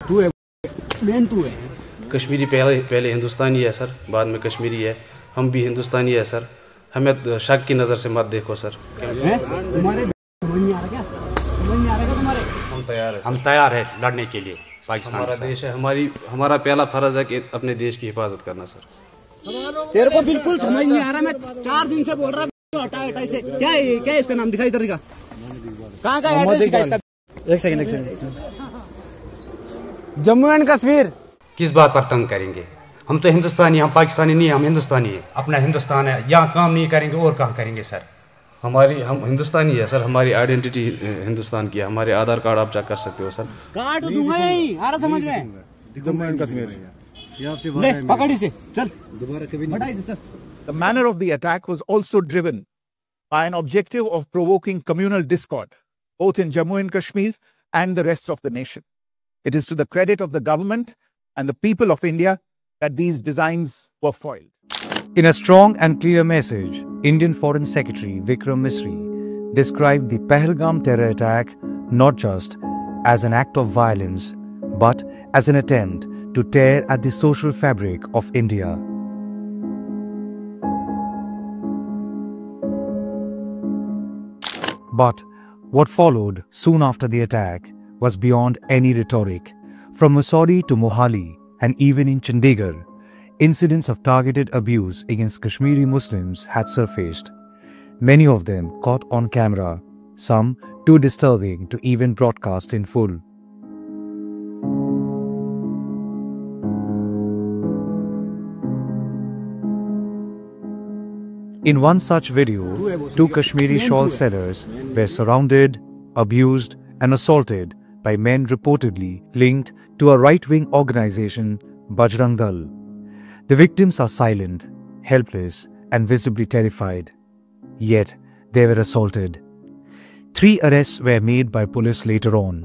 तू है मेन, तू है। कश्मीरी पहले हिंदुस्तानी है सर, बाद में कश्मीरी है। हम भी हिंदुस्तानी है सर, हमें शक की नज़र से मत देखो सर। तुम्हारे समझ नहीं आ रहा क्या? समझ नहीं आ रहा क्या तुम्हारे? हम तैयार है लड़ने के लिए पाकिस्तान हमारा के साथ। देश है, हमारा पहला फर्ज है कि अपने देश की हिफाजत करना सर। तेरे को बिल्कुल समझ नहीं आ रहा, मैं 4 दिन से बोल रहा हूँ हटा से। क्या है इसका नाम? दिखाई इधर का, कहाँ का एड्रेस दिखा इसका? एक सेकंड। जम्मू एंड कश्मीर। किस बात पर तंग करेंगे? हम तो हिंदुस्तानी, हम पाकिस्तानी नहीं, हम हिंदुस्तानी है। अपना हिंदुस्तान है, यहाँ काम नहीं करेंगे और कहाँ करेंगे सर? हम हिंदुस्तानी है सर, हमारी आइडेंटिटी हिंदुस्तान की है। हमारे आधार कार्ड आप चेक कर सकते हो सर। काट दूंगा यहीं, आ रहा समझ में? जम्मू एंड कश्मीर। ले पकड़ इसे, चल दोबारा कभी नहीं। The manner of the attack was also driven by an objective of provoking communal discord, both in Jammu and Kashmir and the rest of the nation. It is to the credit of the government and the people of India that these designs were foiled. In a strong and clear message, Indian Foreign Secretary Vikram Misri described the Pahalgam terror attack not just as an act of violence, but as an attempt to tear at the social fabric of India. But what followed soon after the attack was beyond any rhetoric. From Mussoorie to Mohali and even in Chandigarh, incidents of targeted abuse against Kashmiri Muslims had surfaced. Many of them caught on camera, some too disturbing to even broadcast in full. In one such video, 2 Kashmiri shawl sellers were surrounded, abused and assaulted by men reportedly linked to a right-wing organization, Bajrang Dal. The victims are silent, helpless and visibly terrified. Yet they were assaulted. 3 arrests were made by police later on,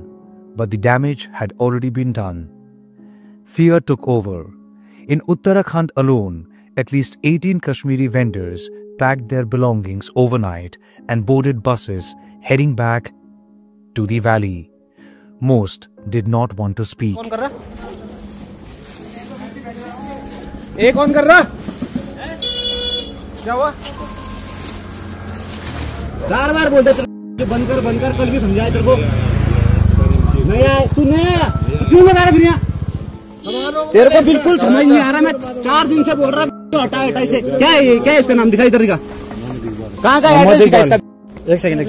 but the damage had already been done. Fear took over. In Uttarakhand alone, at least 18 Kashmiri vendors packed their belongings overnight and boarded buses heading back to the valley. Most did not want to speak. कौन कर रहा? क्या हुआ? बार बोलते बंद कर, कल भी समझाया तेरे को। नहीं आया, तू नहीं आया, क्यों लगा रहा फिर यहाँ? तेरे को बिल्कुल समझ नहीं आ रहा, मैं 4 दिन से बोल रहा हूँ हटा से। क्या है इसका नाम? दिखाई इधर का, कहाँ का एड्रेस दिखा इसका? एक सेकंड।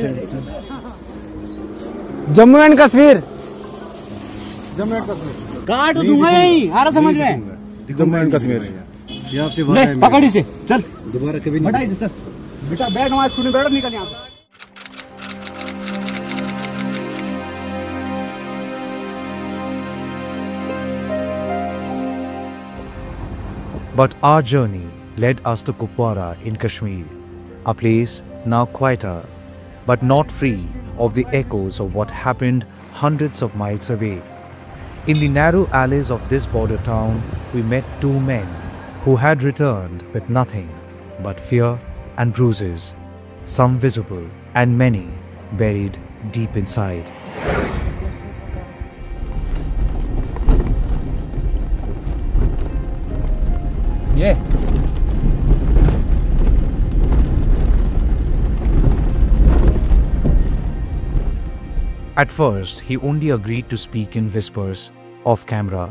जम्मू एंड कश्मीर। काट दूंगा यहीं, आ रहा समझ में? जम्मू एंड कश्मीर। ले पकड़ इसे, चल दोबारा कभी नहीं। हटा इसे, चल बेटा, बैठ हमारे स्कूल में, बैठ, निकल यहाँ से। But our journey led us to Kupwara in Kashmir, a place now quieter, but not free of the echoes of what happened hundreds of miles away. In the narrow alleys of this border town, we met 2 men who had returned with nothing but fear and bruises, some visible and many buried deep inside. ये At first, he only agreed to speak in whispers, off camera,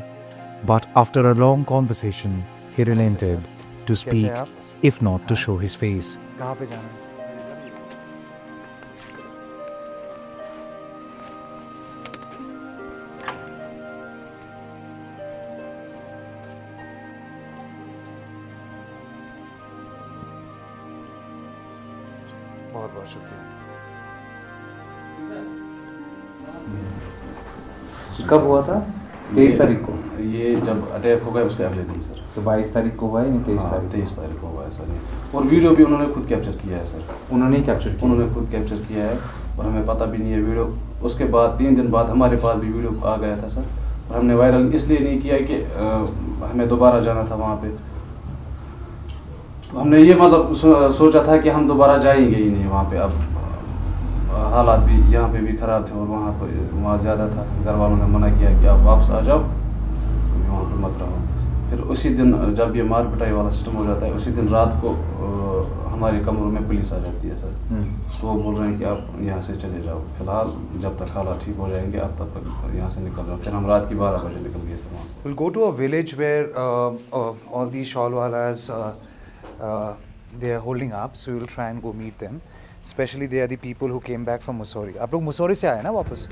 but after a long conversation, he relented to speak, if not to show his face. कहाँ पे जाना है? बहुत बहुत शुक्रिया। कब हुआ था? 23 तारीख को। ये जब अटैक हो गया उसके अगले दिन सर। तो 22 तारीख को हुआ है, नहीं 23 तारीख? 23 तारीख को हुआ है सर। और वीडियो भी उन्होंने खुद कैप्चर किया है सर। उन्होंने कैप्चर किया? उन्होंने खुद कैप्चर किया है और हमें पता भी नहीं है वीडियो। उसके बाद 3 दिन बाद हमारे पास भी वीडियो आ गया था सर, और हमने वायरल इसलिए नहीं किया कि हमें दोबारा जाना था वहाँ पे। तो हमने ये मतलब सोचा था कि हम दोबारा जाएंगे ही नहीं वहाँ पे। अब हालात भी यहाँ पे भी ख़राब थे और वहाँ ज़्यादा था. घर वालों ने मना किया कि आप वापस आ जाओ, वहाँ पे मत रहो. फिर उसी दिन जब ये मार पिटाई वाला सिस्टम हो जाता है, उसी दिन रात को हमारे कमरों में पुलिस आ जाती है सर. तो वो बोल रहे हैं कि आप यहाँ से चले जाओ, फिलहाल जब तक हालात ठीक हो जाएंगे आप तब तक यहाँ से निकल जाओ. फिर हम रात की 12 बजे निकल गए सर वहाँ से. We'll go to a village where all these shawlwalas they are holding up, so we'll try and go meet them. Especially they are the people who came back from Mussoorie. आप लोग मुसौरी से आए ना वापस?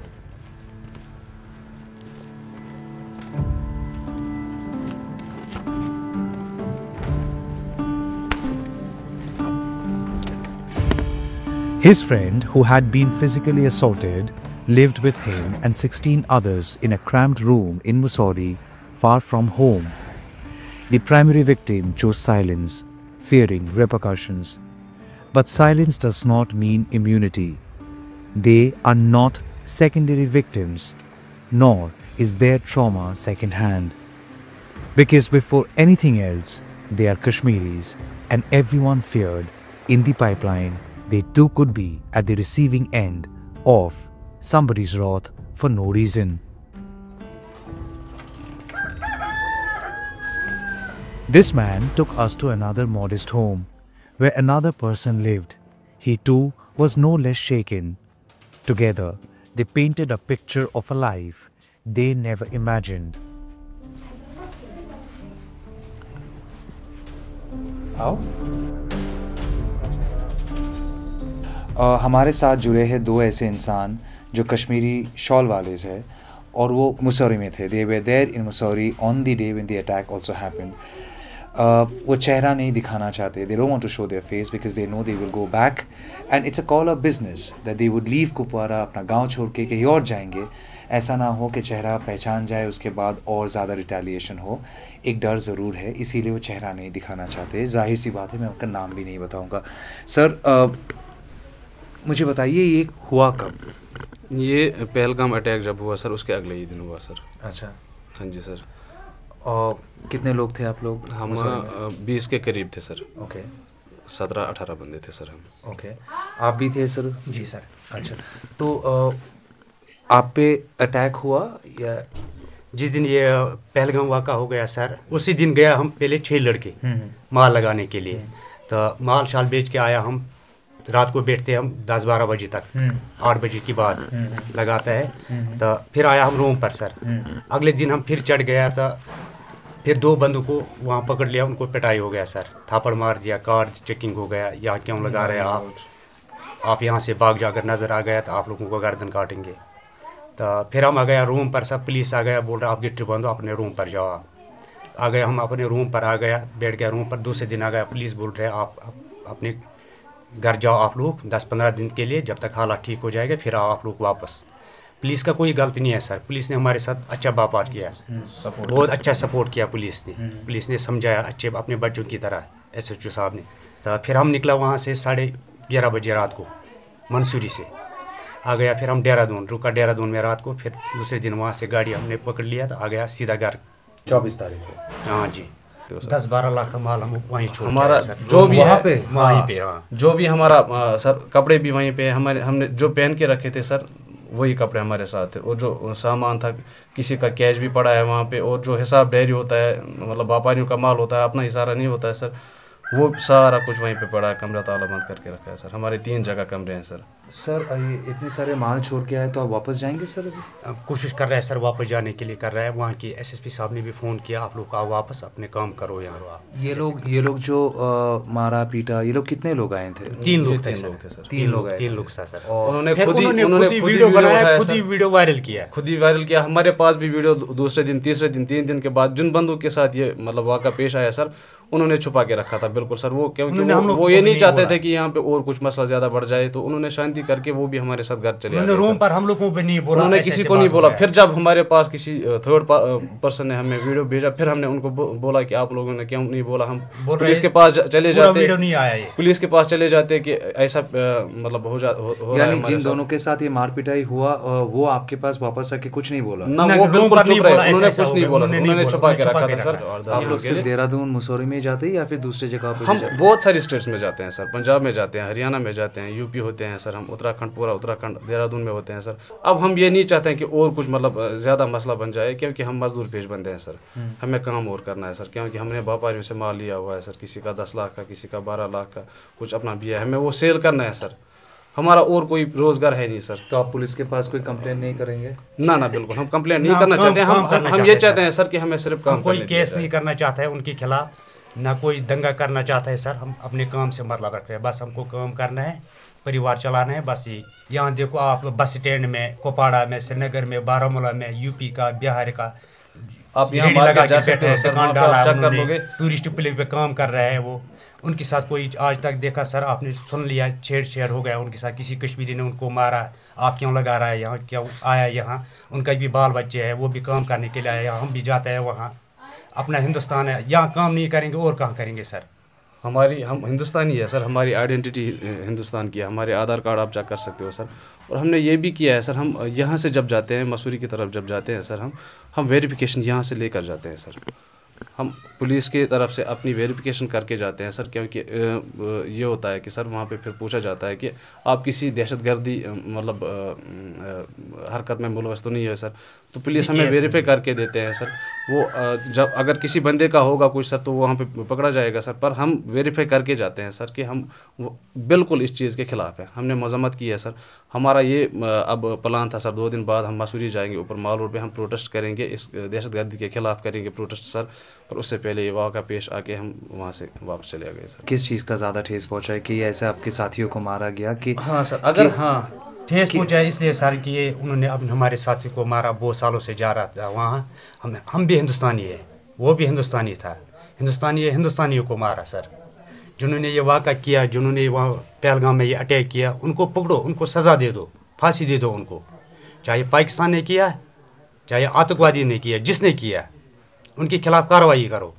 His friend, who had been physically assaulted, lived with him and 16 others in a cramped room in Mussoorie, far from home. The primary victim chose silence, fearing repercussions. But silence does not mean immunity. They are not secondary victims, nor is their trauma second-hand. Because before anything else, they are Kashmiris, and everyone feared in the pipeline they too could be at the receiving end of somebody's wrath for no reason. This man took us to another modest home where another person lived. He too was no less shaken. Together, they painted a picture of a life they never imagined. How? हमारे साथ जुड़े हैं दो ऐसे इंसान जो Kashmiri shawl वालेज है और वो मुसौरी में थे. They were there in Mussoorie on the day when the attack also happened. वो चेहरा नहीं दिखाना चाहते. They don't want to show their face because they know they will go back and it's a call of business that they would leave Kupwara, अपना गांव छोड़ के कहीं और जाएंगे. ऐसा ना हो कि चेहरा पहचान जाए उसके बाद और ज़्यादा रिटेलिएशन हो. एक डर ज़रूर है, इसीलिए वो चेहरा नहीं दिखाना चाहते. जाहिर सी बात है, मैं उनका नाम भी नहीं बताऊँगा. सर मुझे बताइए ये हुआ कब? ये पहलगाम अटैक जब हुआ सर उसके अगले ही दिन हुआ सर. अच्छा. हाँ जी सर. और कितने लोग थे आप लोग? हम 20 के करीब थे सर. ओके. 17-18 बंदे थे सर हम. ओके. आप भी थे सर? जी सर. अच्छा. तो आप पे अटैक हुआ या जिस दिन ये पहलगाम वाक़ा हो गया सर, उसी दिन गया हम पहले 6 लड़के माल लगाने के लिए. तो माल शाल बेच के आया. हम रात को बैठते हम 10-12 बजे तक, 8 बजे के बाद लगाता है. तो फिर आया हम रूम पर सर. अगले दिन हम फिर चढ़ गया. तो फिर 2 बंदों को वहाँ पकड़ लिया, उनको पिटाई हो गया सर. थापड़ मार दिया, कार चेकिंग हो गया. यहाँ क्यों लगा रहे हैं आप यहाँ से भाग जाकर नज़र आ गया तो आप लोगों को गर्दन काटेंगे. तो फिर हम आ गया रूम पर. सब पुलिस आ गया, बोल रहा आप गिट्टी बांधो, अपने रूम पर जाओ. आ गया, हम अपने रूम पर आ गया, बैठ गया रूम पर. दूसरे दिन आ गया पुलिस, बोल रहे आप अपने घर जाओ आप लोग 10-15 दिन के लिए, जब तक हालात ठीक हो जाएगा फिर आओ आप लोग वापस. पुलिस का कोई गलती नहीं है सर. पुलिस ने हमारे साथ अच्छा व्यापार किया, बहुत अच्छा सपोर्ट किया पुलिस ने. पुलिस ने समझाया अच्छे अपने बच्चों की तरह, SHO साहब ने. तो फिर हम निकला वहाँ से 11:30 बजे रात को मंसूरी से. आ गया फिर हम देहरादून, रुका देहरादून में रात को. फिर दूसरे दिन वहाँ से गाड़ी हमने पकड़ लिया तो आ गया सीधा घर 24 तारीख को. हाँ जी. 10-12 लाख का माल हम वहीं छोड़ हमारा जो भी वहाँ पे हाँ, जो भी हमारा सर कपड़े भी वहीं पे हमने जो पहन के रखे थे सर, वही कपड़े हमारे साथ थे. और जो सामान था, किसी का कैश भी पड़ा है वहाँ पे. और जो हिसाब डायरी होता है, मतलब व्यापारियों का माल होता है, अपना हिसाब नहीं होता है सर, वो सारा कुछ वहीं पे पड़ा है. कमरा ताला बंद करके रखा है सर. हमारे 3 जगह कमरे हैं सर. सर ये इतने सारे माल छोड़ के आए तो आप वापस जाएंगे सर? अभी अब कोशिश कर रहा है सर, वापस जाने के लिए कर रहा है. वहाँ की SSP साहब ने भी फ़ोन किया, आप लोग आओ वापस, अपने काम करो यहाँ. ये लोग जो मारा पीटा, ये लोग कितने लोग आए थे? 3 लोग थे सर. 3 लोग आए. 3 लोग सर. उन्होंने खुद ही वीडियो बनाया, खुद ही वीडियो वायरल किया. खुद ही वायरल किया. हमारे पास भी वीडियो दूसरे दिन, तीसरे दिन, 3 दिन के बाद जिन बंदों के साथ ये मतलब वाक़ा पेश आया सर, उन्होंने छुपा के रखा था. बिल्कुल सर. वो क्योंकि वो ये नहीं चाहते थे कि यहाँ पे और कुछ मसला ज़्यादा बढ़ जाए, तो उन्होंने शांति करके वो भी हमारे साथ घर चले आए. रूम पर हम लोगों पे नहीं बोला, उन्होंने किसी को नहीं बोला. फिर जब हमारे पास किसी थर्ड पर्सन ने हमें वीडियो भेजा, फिर हमने उनको बोला कि आप लोगों ने क्यों नहीं बोला. हम पुलिस के पास चले जाते, पुलिस के पास चले जाते कि ऐसा मतलब हो यानी जिन दोनों के साथ ये मार पिटाई हुआ वो आपके पास वापस आके कुछ नहीं बोला ना? वो बिल्कुल चुप रहे, उन्होंने कुछ नहीं बोला, उन्होंने छुपा के रखा था सर. आप लोग सिर्फ देहरादून मुसौरी में जाते हैं या फिर दूसरे जगह पे? हम बहुत सारी स्टेट्स में जाते हैं सर. पंजाब में जाते हैं, हरियाणा में जाते हैं, यूपी होते हैं सर. हम उत्तराखंड, पूरा उत्तराखंड देहरादून में होते हैं सर। अब हम ये नहीं चाहते हैं कि और कुछ मतलब ज़्यादा मसला बन जाए, क्योंकि हम मजदूर पेश बंदे हैं सर। हमें काम और करना है सर, क्योंकि हमने व्यापारियों से माल लिया हुआ है सर, किसी का 10 लाख का, किसी का 12 लाख का, कुछ अपना भी है, हमें वो सेल करना है सर। हमारा और कोई रोजगार है नहीं सर। तो आप पुलिस के पास कोई कंप्लेन नहीं करेंगे? ना बिल्कुल हम कंप्लेंट नहीं करना चाहते हैं। हम ये चाहते हैं सर कि हमें सिर्फ काम, कोई केस नहीं करना चाहता है उनके खिलाफ, ना कोई दंगा करना चाहता है सर। हम अपने काम से मतलब रख रहे हैं, बस हमको काम करना है, परिवार चलाना है, बस ये। यहाँ देखो आप बस स्टैंड में, कुपवाड़ा में, श्रीनगर में, बारामूला में, यूपी का, बिहार का, आप यहाँ लगा के बैठे हैं, दुकान डाला उन्होंने, टूरिस्ट प्लेस पे काम कर रहे हैं वो। उनके साथ कोई आज तक देखा सर, आपने सुन लिया, छेड़ हो गया उनके साथ, किसी कश्मीरी ने उनको मारा, आप क्यों लगा रहा है यहाँ, क्यों आया यहाँ? उनका भी बाल बच्चे हैं, वो भी काम करने के लिए आए, हम भी जाते हैं वहाँ। अपना हिंदुस्तान है, यहाँ काम नहीं करेंगे और कहाँ करेंगे सर? हम हिंदुस्तानी है सर, हमारी आइडेंटिटी हिंदुस्तान की है, हमारे आधार कार्ड आप चेक कर सकते हो सर। और हमने ये भी किया है सर, हम यहाँ से जब जाते हैं, मसूरी की तरफ जब जाते हैं सर, हम वेरिफिकेशन यहाँ से लेकर जाते हैं सर। हम पुलिस की तरफ से अपनी वेरिफिकेशन करके जाते हैं सर, क्योंकि ये होता है कि सर वहाँ पे फिर पूछा जाता है कि आप किसी दहशतगर्दी मतलब हरकत में मुलवस तो नहीं है सर। तो पुलिस हमें वेरीफाई करके देते हैं सर। वो जब अगर किसी बंदे का होगा कुछ सर तो वो वहाँ पे पकड़ा जाएगा सर, पर हम वेरीफाई करके जाते हैं सर कि हम बिल्कुल इस चीज़ के ख़िलाफ़ है। हमने मजम्मत की है सर। हमारा ये अब प्लान था सर, 2 दिन बाद हम मसूरी जाएंगे, ऊपर माल रोड पे हम प्रोटेस्ट करेंगे, इस दहशतगर्दी के ख़िलाफ़ करेंगे प्रोटेस्ट सर। पर उससे पहले ये वाक़ा पेश आके हम वहाँ से वापस चले गए सर। किस चीज़ का ज़्यादा ठेस पहुँचा है कि ऐसे आपके साथियों को मारा गया कि? हाँ सर, अगर हाँ ठेस पहुँचा इसलिए सर कि ये उन्होंने अब हमारे साथी को मारा, बहुत सालों से जा रहा था वहाँ। हम भी हिंदुस्तानी है, वो भी हिंदुस्तानी था, हिंदुस्तानियों को मारा सर। जिन्होंने ये वाक़ा किया, जिन्होंने वहाँ पहलगाम में ये अटैक किया, उनको पकड़ो, उनको सज़ा दे दो, फांसी दे दो उनको। चाहे पाकिस्तान ने किया, चाहे आतंकवादी ने किया, जिसने किया उनके खिलाफ़ कार्रवाई करो।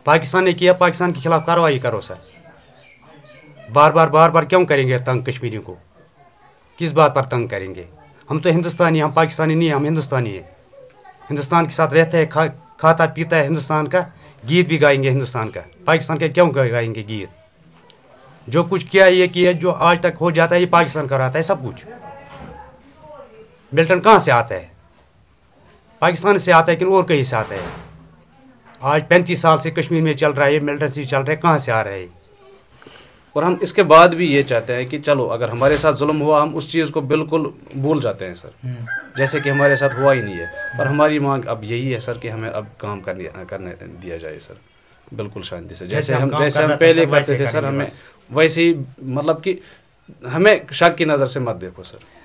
पाकिस्तान ने किया, पाकिस्तान के खिलाफ़ कार्रवाई करो सर। बार बार क्यों करेंगे तंग कश्मीरियों को? किस बात पर तंग करेंगे? हम तो हिंदुस्तानी, हम पाकिस्तानी नहीं, हम हिंदुस्तानी हैं। हिंदुस्तान के साथ रहते हैं, खाता पीता है हिंदुस्तान का, गीत भी गाएंगे हिंदुस्तान का। पाकिस्तान के क्यों गाएंगे गीत? जो कुछ किया ये किया, जो आज तक हो जाता है ये पाकिस्तान कराता है सब कुछ। मिल्टन कहाँ से आता है? पाकिस्तान से आता है कि और कहीं से आता है? आज 35 साल से कश्मीर में चल रहा है, मिल्टन से चल रहा है, कहाँ से आ रहा है? और हम इसके बाद भी ये चाहते हैं कि चलो अगर हमारे साथ जुल्म हुआ हम उस चीज़ को बिल्कुल भूल जाते हैं सर, जैसे कि हमारे साथ हुआ ही नहीं है। पर हमारी मांग अब यही है सर कि हमें अब काम करने दिया जाए सर, बिल्कुल शांति से, जैसे हम पहले करते थे सर। हमें वैसे ही मतलब कि हमें शक की नज़र से मत देखो सर।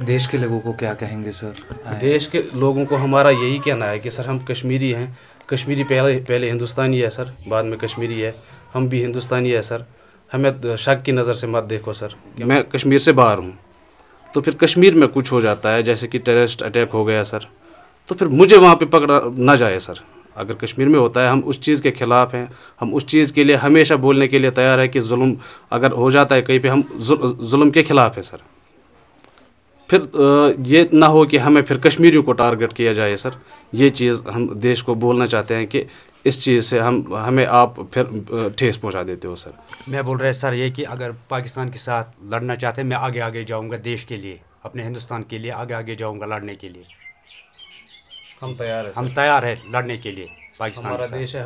देश के लोगों को क्या कहेंगे सर? देश के लोगों को हमारा यही कहना है कि सर हम कश्मीरी हैं, कश्मीरी पहले हिंदुस्तानी है सर, बाद में कश्मीरी है, हम भी हिंदुस्तानी है सर। हमें शक की नज़र से मत देखो सर कि मैं कश्मीर से बाहर हूँ तो फिर कश्मीर में कुछ हो जाता है, जैसे कि टेररिस्ट अटैक हो गया सर, तो फिर मुझे वहाँ पे पकड़ा ना जाए सर। अगर कश्मीर में होता है हम उस चीज़ के ख़िलाफ़ हैं, हम उस चीज़ के लिए हमेशा बोलने के लिए तैयार है कि जुल्म अगर हो जाता है कहीं पे हम जुल्म के ख़िलाफ़ है सर। फिर ये ना हो कि हमें फिर कश्मीरियों को टारगेट किया जाए सर। ये चीज़ हम देश को बोलना चाहते हैं कि इस चीज़ से हमें आप फिर ठेस पहुंचा देते हो सर। मैं बोल रहा है सर ये कि अगर पाकिस्तान के साथ लड़ना चाहते हैं, मैं आगे जाऊंगा देश के लिए, अपने हिंदुस्तान के लिए आगे जाऊंगा लड़ने के लिए। हम तैयार हैं, हम तैयार है लड़ने के लिए। पाकिस्तान हमारा देश है,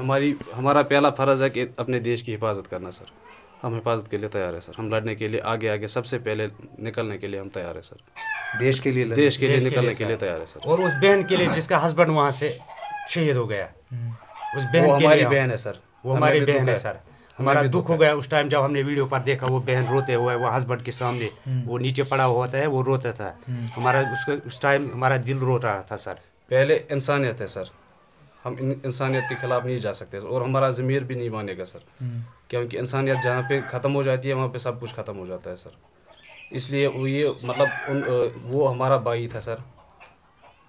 हमारा पहला फ़र्ज़ है कि अपने देश की हिफाजत करना सर। हम हिफाजत के लिए तैयार है सर, हम लड़ने के लिए आगे सबसे पहले निकलने के लिए हम तैयार है सर। देश के लिए निकलने के लिए तैयार है सर। और उस बहन के लिए जिसका हस्बैंड वहाँ से शहीद हो गया, उस बहन वो के हमारी लिए बहन है सर, वो हमारी बहन है सर। हमारा दुख हो गया उस टाइम जब हमने वीडियो पर देखा वो बहन रोते हुए, वो हस्बैंड के सामने वो नीचे पड़ा हुआ था, वो रोता था। हमारा उस टाइम हमारा दिल रो रहा था सर। पहले इंसानियत है सर, हम इंसानियत के खिलाफ नहीं जा सकते और हमारा ज़मीर भी नहीं मानेगा सर, क्योंकि इंसानियत जहाँ पे ख़त्म हो जाती है वहाँ पे सब कुछ ख़त्म हो जाता है सर। इसलिए वो ये मतलब वो हमारा भाई था सर,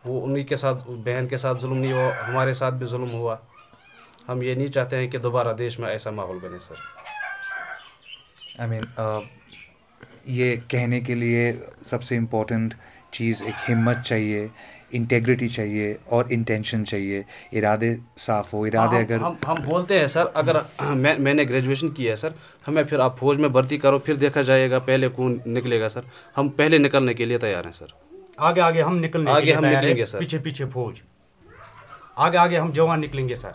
वो उन्हीं के साथ, बहन के साथ जुल्म नहीं हुआ, हमारे साथ भी जुल्म हुआ। हम ये नहीं चाहते हैं कि दोबारा देश में ऐसा माहौल बने सर। I mean, ये कहने के लिए सबसे इम्पोर्टेंट चीज़ एक हिम्मत चाहिए, इंटेग्रिटी चाहिए और इंटेंशन चाहिए, इरादे साफ़ हो, इरादे अगर हम बोलते हैं सर, अगर मैंने ग्रेजुएशन की है सर, हमें फिर आप फौज में भर्ती करो, फिर देखा जाएगा पहले कौन निकलेगा सर। हम पहले निकलने के लिए तैयार हैं सर। आगे आगे हम निकलने के लिए तैयार हैं सर। पीछे पीछे फौज, आगे आगे हम जवान निकलेंगे sir.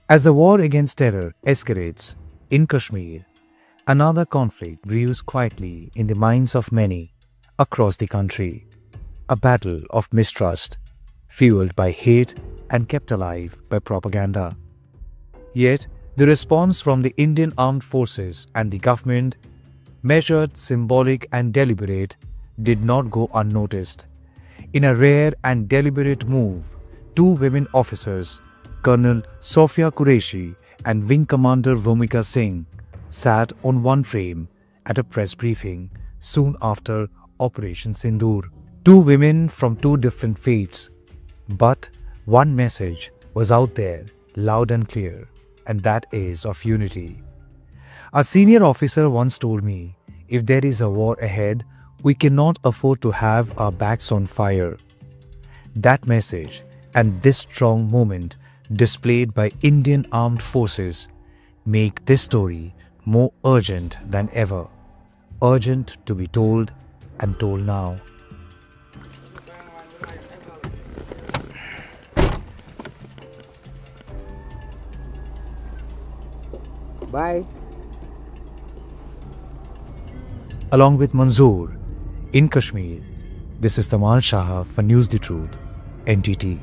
As the war against terror escalates in Kashmir, another conflict brews quietly in the minds of many across the country. A battle of mistrust, fueled by hate and kept alive by propaganda. Yet, the response from the Indian Armed Forces and the government, measured, symbolic and deliberate, did not go unnoticed. In a rare and deliberate move, 2 women officers, Colonel Sofia Qureshi and Wing Commander Bhumika Singh, sat on one frame at a press briefing soon after Operation Sindoor. 2 women from 2 different faiths, but one message was out there, loud and clear, and that is of unity. A senior officer once told me, if there is a war ahead, we cannot afford to have our backs on fire. That message and this strong moment displayed by Indian Armed Forces make this story more urgent than ever. Urgent to be told and told now. Bye. Along with Manzoor, in Kashmir, this is Tamal Shah for News the Truth, NTT.